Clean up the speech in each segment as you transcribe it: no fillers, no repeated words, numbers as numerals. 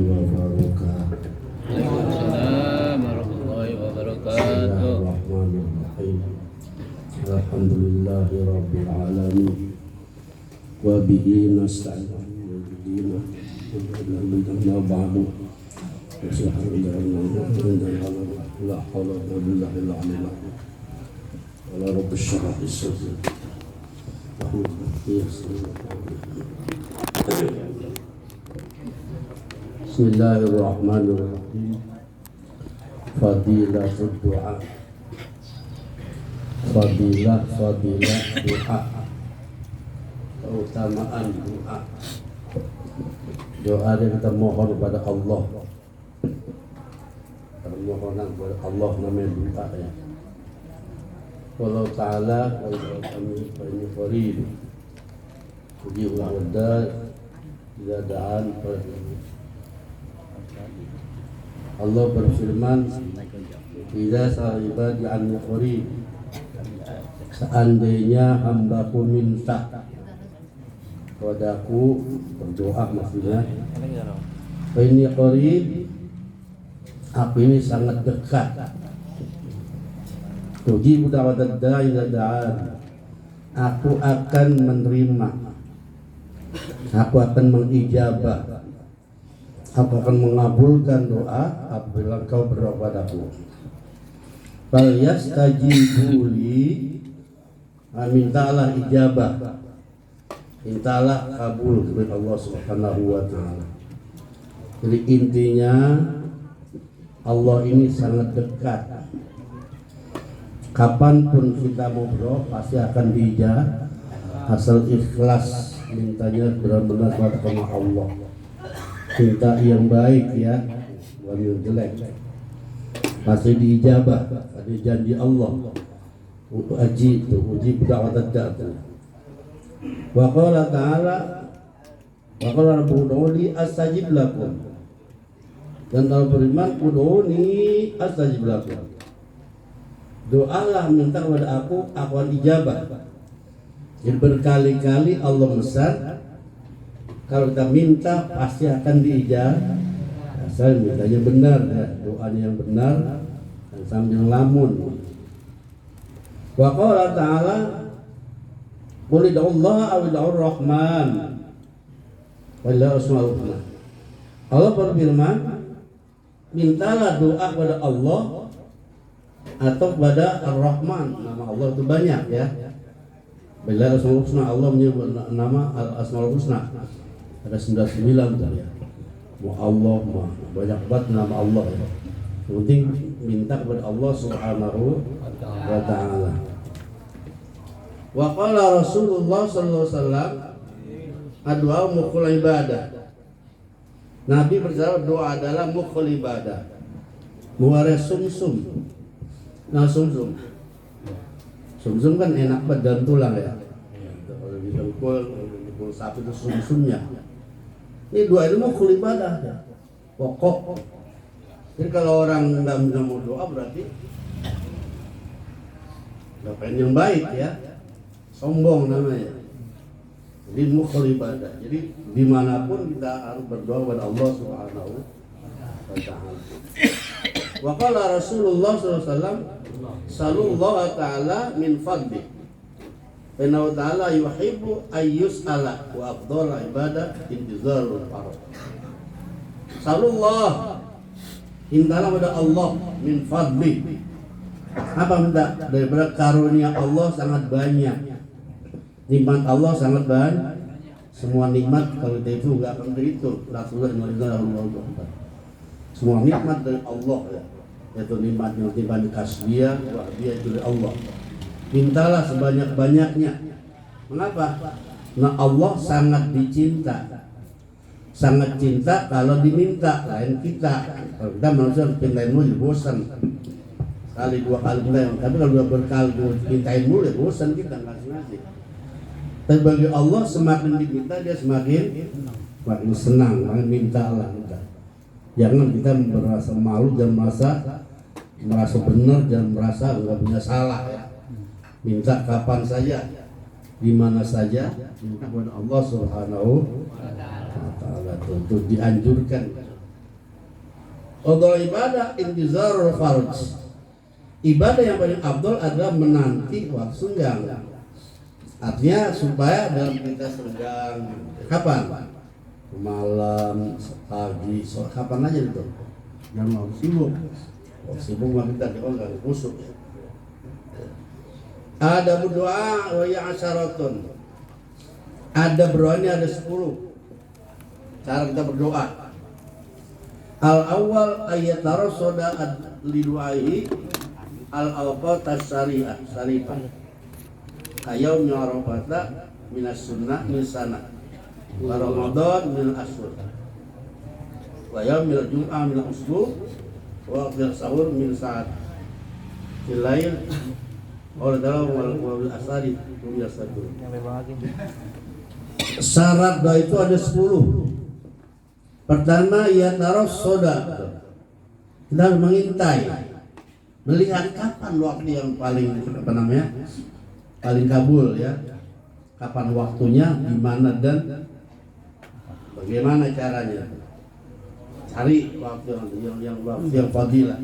wabarakatuh. Waalaikumsalam warahmatullahi wabarakatuh. Bismillahirrahmanirrahim. Alhamdulillahi rabbil alamin. Wa bihi nasta'in ala ba'du. La hawla wa la quwwata illa billah. Wala rabbi syrah li sadri. Bismillahirrahmanirrahim. Fadilatul du'a. Fadilah doa. Keutamaan doa. Doa yang kita mohon kepada Allah. Permohonan kepada Allah namanya doa ya. Allah Ta'ala kami qareeb. Puji Allah wadad tidak daan Allah berfirman, "Idza sa'ibadi an qareeb." Seandainya hambaku minta kepadaku, berdoa maksudnya, ini qareeb, aku ini sangat dekat. Tujibu da'watad da'i idza da'an. Aku akan menerima, aku akan mengijabah, aku akan mengabulkan doa apabila engkau berdoa padaku. Fal yastajibu li, mintalah ijabah, mintalah kabul oleh Allah Subhanahu wa taala. Jadi intinya Allah ini sangat dekat. Kapanpun kita mau berdoa pasti akan diijabah, asal ikhlas mintanya benar-benar kepada Allah. Minta yang baik ya, bukan yang jelek. Pasti diijabah, ada janji Allah. Untuk uji da'watad da'i. Wa qala ta'ala, wa qala rabbukum astajib lakum. Dan Allah beriman, ud'uni astajib lakum. Doalah minta kepada aku akan ijabah. Jadi berkali-kali Allah mesan, kalau kita minta pasti akan diijabah. Asal mintanya benar ya, doanya yang benar dan sambil lamun. Wa qala ta'ala, qul Allah aw ud'ur rahman wala asmaul husna. Allah berfirman, mintalah doa kepada Allah atau kepada Ar-Rahman. Nama Allah itu banyak ya. Bila Asmaul Husna, Allah menyebut nama Asmaul Husna ada 99 ya. Mau Allah mah banyak banget nama Allah ya. Yang penting minta kepada Allah Subhanahu wa taala. Wa qala Rasulullah sallallahu alaihi wasallam, addu'a mukhul ibadah. Nabi berkata doa adalah mukhul ibadah. Muwaris sumsum. Nah sumsum kan enak banget dalam tulang ya. Kalau didengkul sapi itu sumsumnya. Ini dua ini mau ibadah ya, pokok. Jadi kalau orang nggak mau doa berarti nggak pengen yang baik ya, sombong namanya. Jadi mau ibadah. Jadi dimanapun kita harus berdoa kepada Allah Subhanahu wa taala. Wa qala Rasulullah sallallahu alaihi wasallam, sallallahu ta'ala min fadli. Inna ta'ala yuhibbu ayyus'ala wa afdal ibadah intizarul farad. Sallallahu, mintalah pada Allah min fadli. Apa minta? Daripada karunia Allah sangat banyak. Nikmat Allah sangat banyak. Semua nikmat kalau kita itu enggak akan terhitung. Rasulullah SAW. Semua nikmat dari Allah ya. Yaitu nikmat yang kasbiyah, wahbiyah itu dari Allah. Mintalah sebanyak-banyaknya. Mengapa? Nah Allah sangat dicinta. Sangat cinta kalau diminta, lain kita. Kalau kita manusia pintain mulu bosan. Sekali dua kali pintain, tapi kalau dua berkali pintain mulu ya bosan kita ngasih. Tapi bagi Allah semakin diminta dia semakin senang, makin mintalah kita. Jangan kita merasa malu dan merasa benar dan merasa nggak punya salah ya. Minta kapan saja, di mana saja, minta kepada Allah Subhanahu wa taala. Tentu dianjurkan Afdal ibadah intizarul farj. Ibadah yang paling afdal adalah menanti waktu senggang. Artinya supaya dalam kita senggang kapan? Malam, pagi, sore, kapan aja itu. Jangan mau sibuk. Oh, sibuk mah kita jangan kusuk. Ada berdoa wa ya asyaratun. Ada berdoanya ada 10. Cara kita berdoa. Al awal ayat tarosoda liduai al awqat syariah syarifah. Ayaum arafata minas sunnah min sana. Wa ramadan min ashur. Wa yaumil jum'ah min usbu wa qil sahur min saat. Fil lail oleh dalam wal asari biasa dulu. Syarat doa itu ada 10. Pertama ya taros soda. Kita harus mengintai, melihat kapan waktu yang paling paling kabul ya. Kapan waktunya, di mana dan bagaimana caranya. Cari waktu yang fadilah.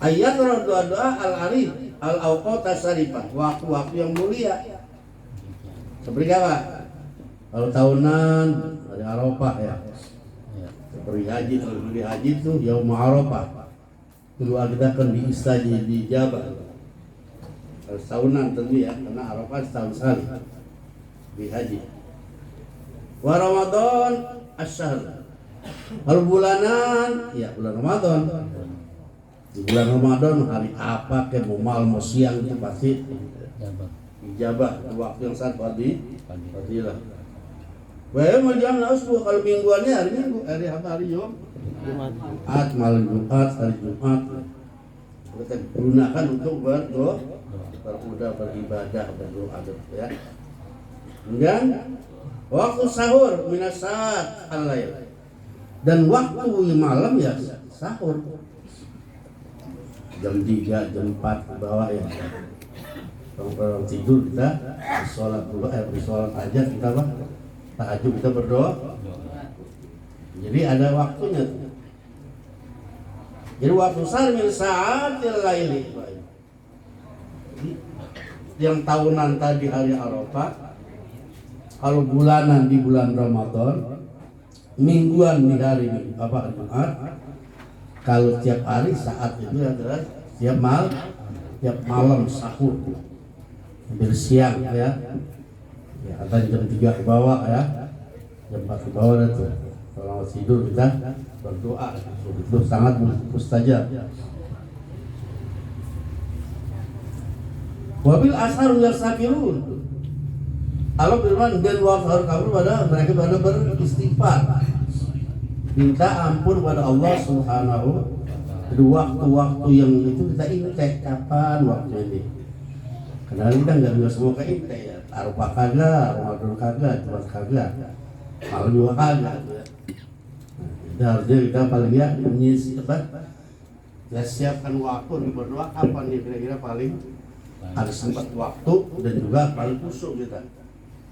Ayat doa-doa al-arif al-awqat syarifah, waktu-waktu yang mulia. Seperti apa? Kalau tahunan hari Arafah ya. Seperti haji, kalau beli haji itu yaum Arafah. Doa kita akan dijabah. Kalau tahunan tentu ya, karena Arafah setahun sekali di haji. Wa Ramadan asy-syahr. Kalau bulanan ya bulan Ramadan. Di bulan Ramadan hari apa ke mau malam mau siang itu pasti ijabah waktu yang sangat fadilah. Wah mau jam usbu kalau mingguannya hari Minggu, hari apa hari Jumat, malam Jumat, hari Jumat kita gunakan untuk berdoa, beribadah, berdoa ya. Kemudian waktu sahur minas saat al-lail dan waktu malam ya sahur. Jam 3, jam 4 ke bawah ya. Kalau tidur kita sholat dulu, sholat aja kita tahajud kita berdoa. Jadi ada waktunya. Jadi waktu min sa'atil laili. Yang tahunan tadi hari Arafah. Kalau bulanan di bulan Ramadan, mingguan di hari Jumat. Kalau tiap hari saat itu adalah tiap malam sahur, hampir siang ya. Ya ada jam 3 ke bawah ya, jam 4 ke bawah itu. Kalau mau tidur kita berdoa, itu sangat mustajab. Wabil ashar yasakirun. Allah firman dan waktu kamu pada mereka pada beristighfar. Minta ampun pada Allah Subhanahu. Di waktu-waktu yang itu kita ingat kapan waktu ini. Karena kita nggak bisa semua ingat ya. Arafah kagak, Ramadan kagak, Jumat kagak, malam juga kagak. Nah, harusnya kita paling ya menyisi apa? Ya siapkan waktu untuk berdoa kapan nih kira-kira paling ada sempat waktu dan juga paling khusyuk kita.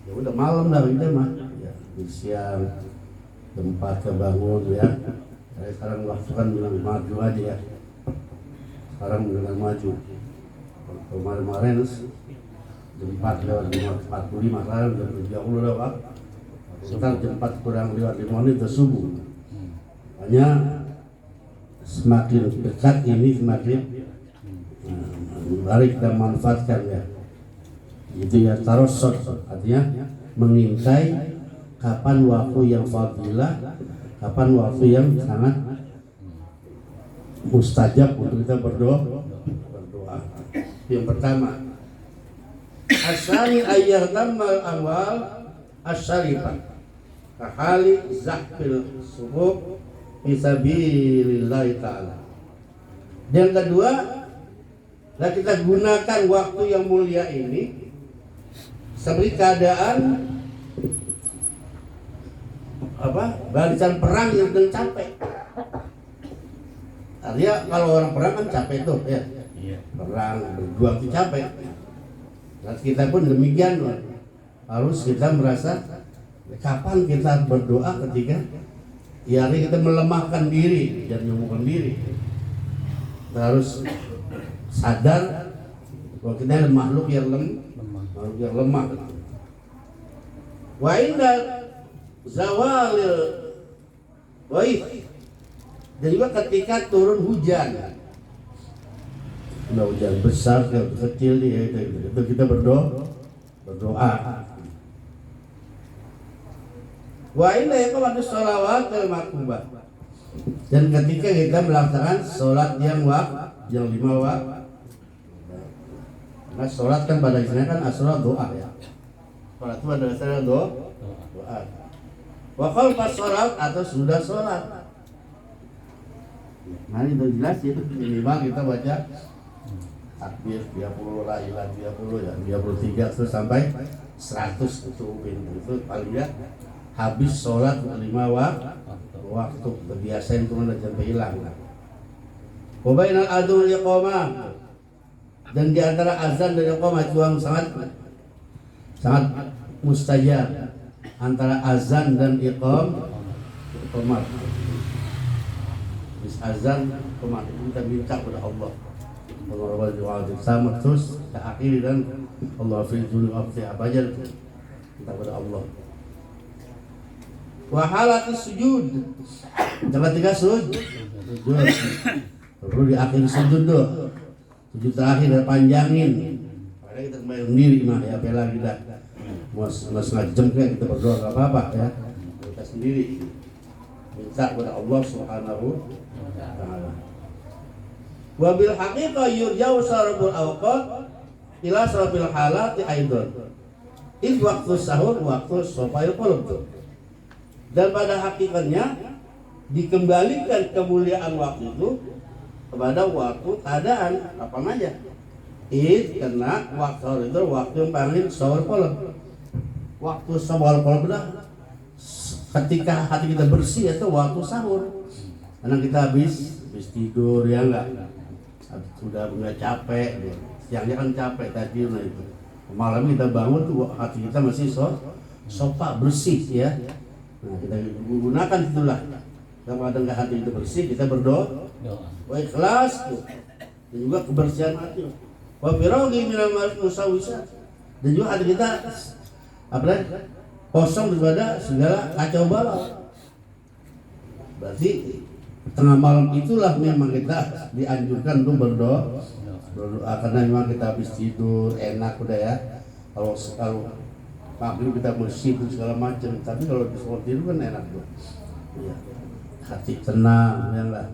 Ya udah malam dah kita mah. Ya di siang tempat kebangun ya. Sekarang waktu kan bilang maju aja ya. Sekarang dengan maju. Kemarin jam 4 lewat 45 sekarang jam 30 dah Pak. Sekarang jam 4 kurang lewat 5 menit ke subuh. Makanya semakin dekat ini semakin mari kita manfaatkan ya. Itu ya tarosot, artinya mengintai kapan waktu yang fadilah, kapan waktu yang sangat mustajab untuk kita berdoa. Yang pertama, asani ayyahtamal awal asyarifah kahali zahfil subuh fisabilillahi ta'ala. Dan kedua, kita gunakan waktu yang mulia ini seperti keadaan barisan perang yang sedang capek. Artinya kalau orang perang kan capek tuh ya. Perang berjuang itu capek. Nah, kita pun demikian harus kita merasa kapan kita berdoa ketika Ya, ini kita melemahkan diri, jangan menyombongkan diri. Kita harus sadar bahwa kita adalah makhluk yang lemah. Wa inda zawalil waif, dan juga ketika turun hujan, hujan besar, kecil, itu kita berdoa. Wa inda iqamatus sholawat al maktubah, dan ketika kita melaksanakan sholat yang 5 waktu. Karena sholat kan pada istilahnya kan as-sholat doa ya. Sholat itu pada dasarnya doa. Wa khalfas sholat atau sudah sholat. Nah itu jelas, itu minimal kita baca takbir 30, la ilaha 30 ya, 33 terus sampai 100 itu paling ya. Habis sholat 5 waktu kebiasaan itu mana sampai hilang. Wa bainal adzan wal iqamah, dan di antara azan dan iqamah itu yang sangat mustajab, antara azan dan iqamah. Bis azan iqamah kita minta kepada Allah. Allah sama terus kita akhiri dan Allah fi'il apa aja kita kepada Allah. Wa halatis sujud, ketika sujud perlu diakhiri sujud doh. Sujud terakhir dan panjangin. Karena kita kembali sendiri mah ya, bela kita. Mau setengah jam kan kita berdoa enggak apa-apa ya. Kita sendiri minta kepada Allah Subhanahu wa taala. Wa bil haqiqah yurja'u sarful awqat ila sarfil halati aidan. Itu waktu sahur, waktu sofa'il qulub. Dan pada hakikatnya dikembalikan kemuliaan waktu itu kepada waktu keadaan apa aja. Karena waktu sahur itu waktu yang paling sahur kolom. Waktu sahur kolom dah ketika hati kita bersih itu waktu sahur. Karena kita habis tidur ya enggak. Sudah enggak capek. Siangnya kan capek tadi nah itu. Malam kita bangun tuh hati kita masih sofa bersih ya. Nah, kita gunakan itulah. Kalau ada enggak hati itu bersih, kita berdoa. Wa ikhlas tuh. Dan juga kebersihan hati. Wa firaghi minal musawisat. Dan juga hati kita kosong daripada segala kacau balau. Berarti tengah malam itulah memang kita dianjurkan untuk berdoa karena memang kita habis tidur enak udah ya. Kalau maghrib kita bersih segala macam, tapi kalau seperti itu kan enak tuh. Ya. Hati tenang ya lah.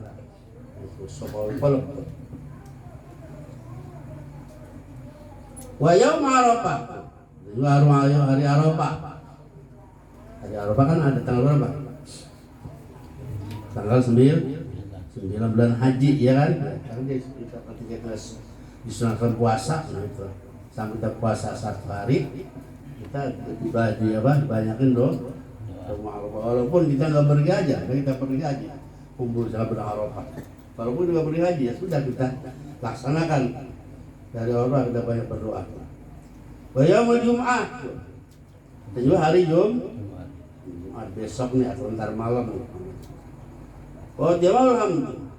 Kalau wa yaum Arafah, hari Arafah. Hari Arafah kan ada tanggal berapa? Tanggal 9 bulan haji ya kan? Kan kita disunahkan puasa gitu. Sampai kita puasa 1 hari kita dibanyakin dong. Walaupun kita nggak pergi aja, kita pergi aja kumpul sama berharapah. Walaupun nggak pergi haji ya sudah kita laksanakan dari orang kita banyak berdoa. Wa yaumul Jum'ah, dan juga hari Jumat besok nih atau ntar malam. Oh alhamdulillah,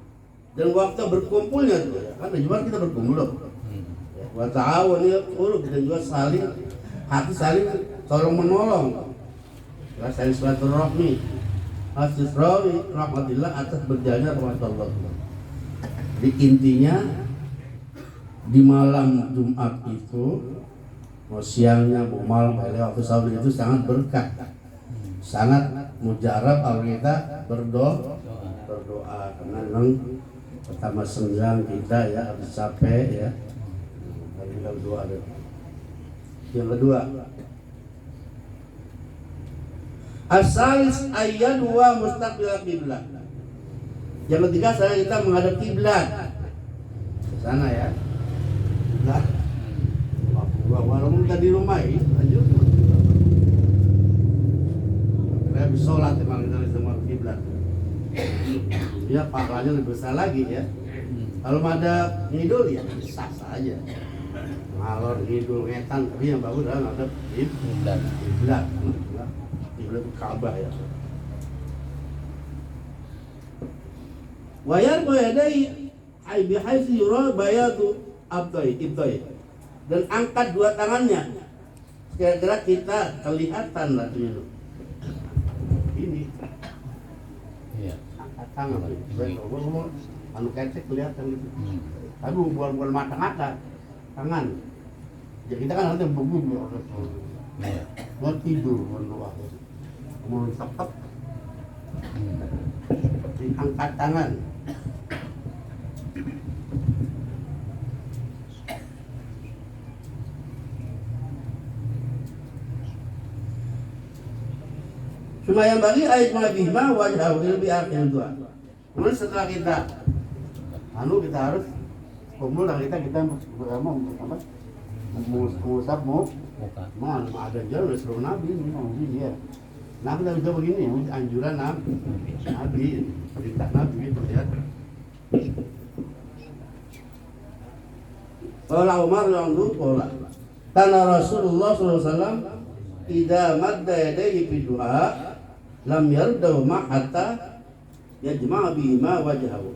dan waktu berkumpulnya tuh ya, kan Jumat kita berkumpul loh. Wa ta'awun ya kita juga hati saling tolong menolong. Ya, saling silaturahmi. Asisrawi rahmatillah atas berjalannya rahmat Allah. Jadi intinya di malam Jumat itu mau siangnya mau malam waktu sahur itu sangat berkah, sangat mujarab kalau kita berdoa karena memang pertama senggang kita ya habis capek ya. Kita berdoa deh. Yang kedua, asalis ayat wa mustaqbil qiblah. Yang ketiga saya kita menghadap kiblat. Sana ya. Nah, walaupun kita di rumah ini lanjut. Kita bisa sholat memang dari semua kiblat. Ya pahalanya lebih besar lagi ya. Kalau ada ngidul ya bisa saja. Ngalor ngidul ngetan, tapi yang bagus adalah ngadep kiblat. Kiblat itu Ka'bah ya. Wayar bayadai ay bihaitsu yura bayadu ibtai. Dan angkat dua tangannya. Kira-kira kita kelihatan lah itu. Ini. Iya. Angkat tangan. Anu kecek kelihatan gitu. Tapi bukan mata-mata, tangan. Ya kita kan nanti begini orang Iya. mau tidur berdoa, mau tetap angkat tangan. Cuma yang bagi ayat mabihma wajah lebih akhir dua. Kemudian setelah kita kita harus kumpul dan kita mau mengusap mau ada jalan suruh Nabi ini ya. Nah kita bisa begini anjuran Nabi perintah Nabi gitu ya. Qala Umar radhiyallahu qala kana Rasulullah sallallahu alaihi wasallam idza madda yadayhi fi du'a lam yardahu ma hatta yajma'a bihima wajhahu.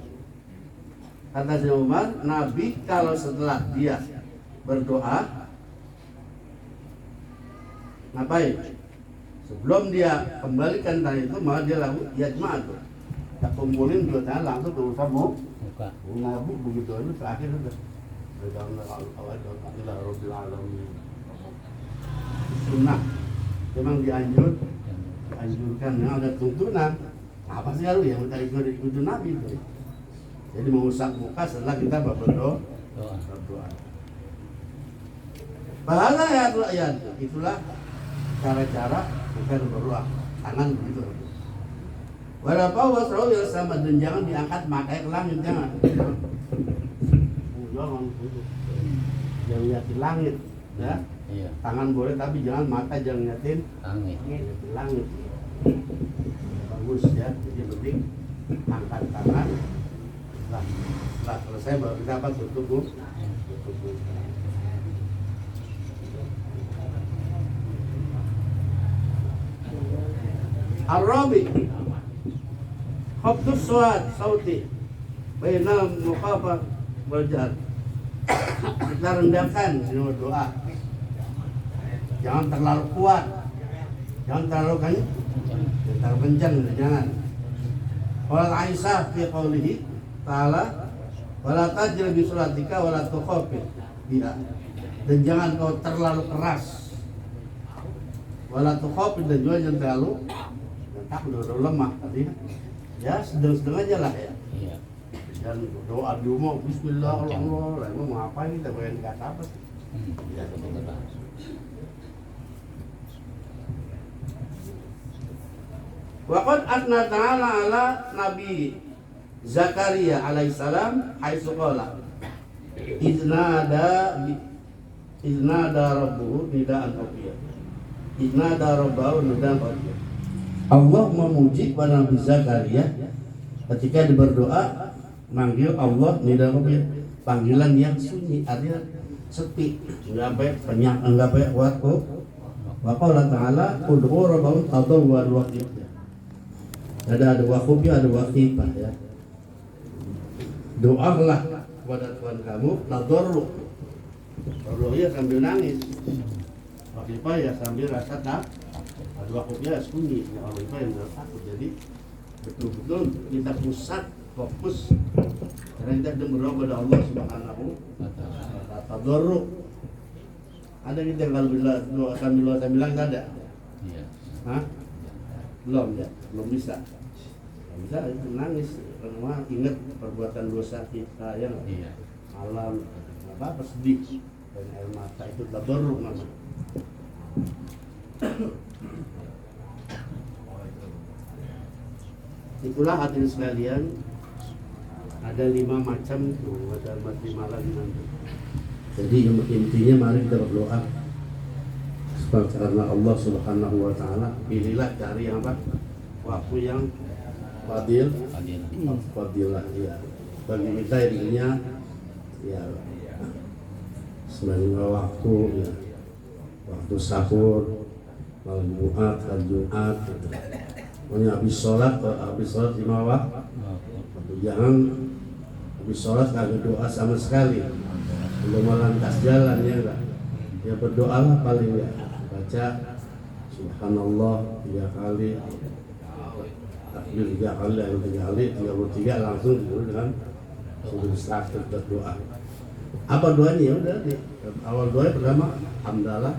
Kata Sayyidina Umar, Nabi kalau setelah dia berdoa ngapain? Sebelum dia kembalikan tangan itu maka dia lakukan yajma' tuh. Tak kumpulin dua tangan langsung terusap mau ngabuk begitu itu terakhir sudah. Sunnah memang dianjurkan memang ada tuntunan. Apa sih harus yang kita ikut Nabi itu? Jadi mengusap muka setelah kita berdoa. Bahala ya itulah cara-cara kita berdoa. Tangan begitu. Walaupun wasrau ya sama dan jangan diangkat makai ke langit jangan. Jangan lihatin langit, ya. Iya. Tangan boleh tapi jangan mata jangan lihatin langit. Bagus ya. Jadi penting angkat tangan. Setelah selesai baru kita apa tutup. Ar-Rabi Habdus suat sauti bainal muqafa wal jahr. Kita rendahkan doa. Jangan terlalu kuat. Jangan terlalu kencang, jangan. Qala Aisyah fi qoulihi ta'ala wala tajil bi salatika wala tukhafit biha. Dan jangan kau terlalu keras. Wala tukhafit dan juga jangan terlalu udah lemah tadi. Ya sedang-sedang aja lah ya. Iya. Dan doa di rumah bismillahirrahmanirrahim. Mau ngapain kita bayangin kata apa sih? Ya, Waqad asna ta'ala ala Nabi Zakaria alaihissalam haitsu qala iznada rabbuhu nidaan khafiyah. Iznada rabbahu nidaan khafiyah. Allah memuji pada Nabi Zakaria ketika dia berdoa manggil Allah nidaan khafiyah, panggilan yang sunyi artinya sepi, enggak baik penyak, enggak baik waktu. Wa qala ta'ala ud'u rabbakum tadawwan wa khifyah. Ada wakufnya, ada wakifah ya. Doalah kepada Tuhan kamu, tadarru. Tadarrunya sambil nangis. Wakifah ya sambil rasa tak. Ada wakufnya sunyi, ya wakifah yang takut. Jadi betul-betul kita pusat, fokus. Karena kita sedang berdoa kepada Allah Subhanahu wa ta'ala. Tadarru. Ada kita yang kalau doa sambil nggak ada. Iya. Hah? Belum ya, belum bisa. Belum bisa itu nangis karena ingat perbuatan dosa kita yang malam apa sedih dan air mata itu tadarruk namanya. Itulah hadirin sekalian, ada 5 macam tuh, ada 5 lagi nanti. Jadi intinya mari kita berdoa karena Allah Subhanahu wa ta'ala. Pilihlah cari yang apa? Waktu yang fadilah ya. Bagi kita intinya ya sembilan waktu ya. Waktu sahur, malam Jumat, hari Jumat gitu. Pokoknya habis sholat 5 waktu Jangan habis sholat kagak doa sama sekali, belum melantas jalan ya enggak. Ya berdoalah paling ya, baca Subhanallah 3 kali, takbir 3 kali, 33 langsung dengan sudah start berdoa. Apa doanya? Ya udah nih. Awal doa pertama hamdalah,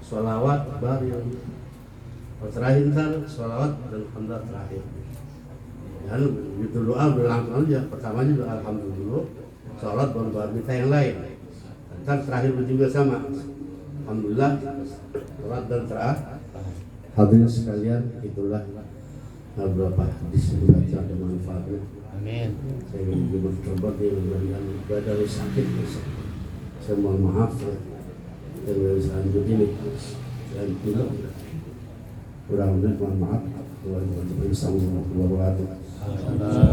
sholawat, baru terakhir ntar sholawat dan hamdalah terakhir. Dan begitu doa udah langsung aja. Pertamanya doa alhamdulillah dulu, sholawat baru minta yang lain. Ntar terakhir juga sama, alhamdulillah, sholawat dan terakhir. Hadirin sekalian, itulah beberapa hadis yang ada manfaatnya. Amin. Saya ingin mencoba dengan badai sakit. Saya mohon maaf ya dengan selanjutnya ini dan juga kurang lebih mohon maaf. Wassalamualaikum warahmatullahi wabarakatuh.